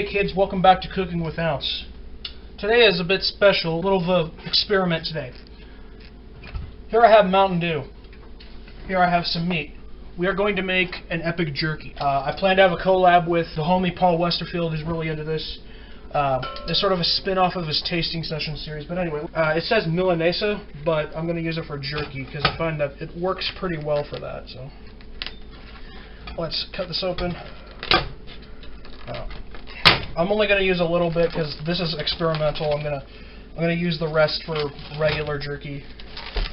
Hey kids, welcome back to Cooking with Ounce. Today is a bit special, a little of an experiment today. Here I have Mountain Dew. Here I have some meat. We are going to make an epic jerky. I plan to have a collab with the homie Paul Westerfield, who's really into this. It's sort of a spin-off of his tasting session series, but anyway, it says Milanesa, but I'm going to use it for jerky because I find that it works pretty well for that. So let's cut this open. I'm only going to use a little bit because this is experimental. I'm gonna use the rest for regular jerky,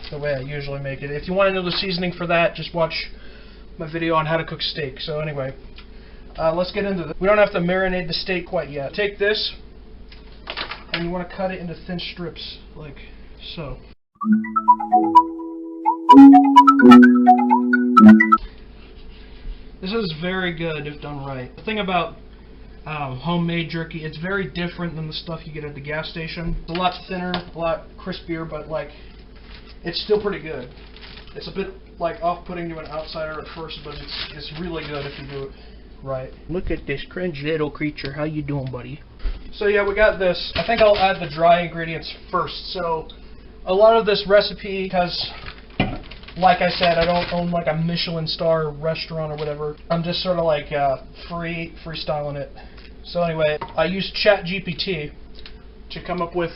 the way I usually make it. If you want to know the seasoning for that, just watch my video on how to cook steak. So anyway, let's get into this. We don't have to marinate the steak quite yet. Take this, and you want to cut it into thin strips, like so. This is very good if done right. The thing about homemade jerky, it's very different than the stuff you get at the gas station. It's a lot thinner, a lot crispier, but like it's still pretty good. It's a bit like off-putting to an outsider at first, but it's really good if you do it right. Look at this cringe little creature. How you doing, buddy? So yeah, we got this. I think I'll add the dry ingredients first. So a lot of this recipe has, like I said, I don't own like a Michelin star restaurant or whatever. I'm just sort of like freestyling it. So anyway, I used ChatGPT to come up with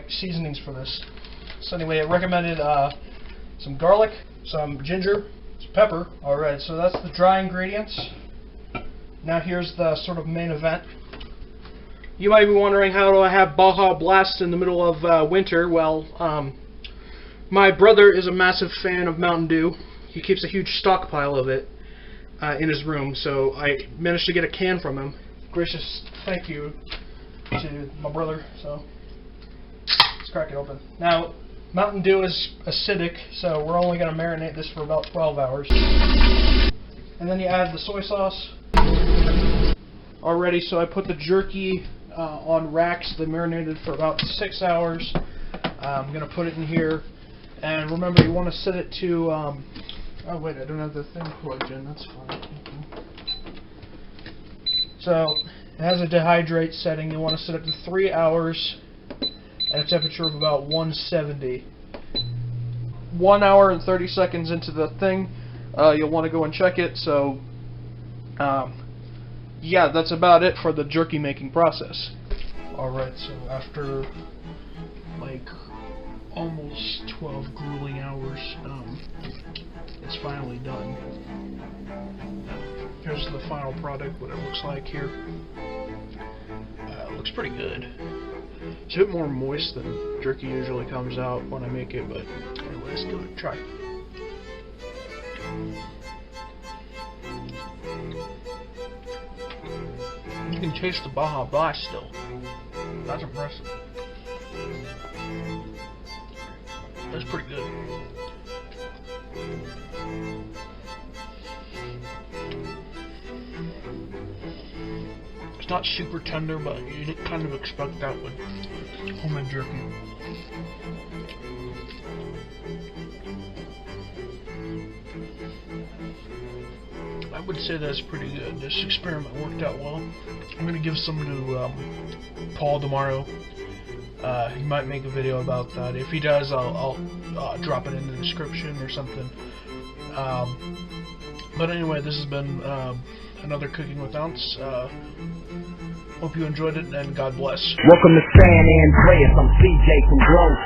seasonings for this. So anyway, it recommended some garlic, some ginger, some pepper. Alright, so that's the dry ingredients. Now here's the sort of main event. You might be wondering, how do I have Baja Blast in the middle of winter? Well, my brother is a massive fan of Mountain Dew. He keeps a huge stockpile of it in his room, so I managed to get a can from him. Gracious thank you to my brother. So let's crack it open. Now, Mountain Dew is acidic, so we're only going to marinate this for about 12 hours. And then you add the soy sauce. Already, so I put the jerky on racks. They marinated for about 6 hours. I'm going to put it in here. And remember, you want to set it to, oh wait, I don't have the thing plugged in, that's fine. So, it has a dehydrate setting. You want to set it to 3 hours at a temperature of about 170. 1 hour and 30 seconds into the thing, you'll want to go and check it. So, yeah, that's about it for the jerky making process. Alright, so after like almost 12 grueling hours, it's finally done. Here's the final product, what it looks like here. It looks pretty good. It's a bit more moist than jerky usually comes out when I make it, but anyway, let's give it a try. You can taste the Baja Blast still. That's impressive. That's pretty good. It's not super tender, but you kind of expect that with homemade jerky. I would say that's pretty good. This experiment worked out well. I'm going to give some to Paul tomorrow. He might make a video about that. If he does, I'll drop it in the description or something. But anyway, this has been another Cooking with Ounce. Hope you enjoyed it, and God bless. Welcome to San Andreas. I'm CJ from Grove.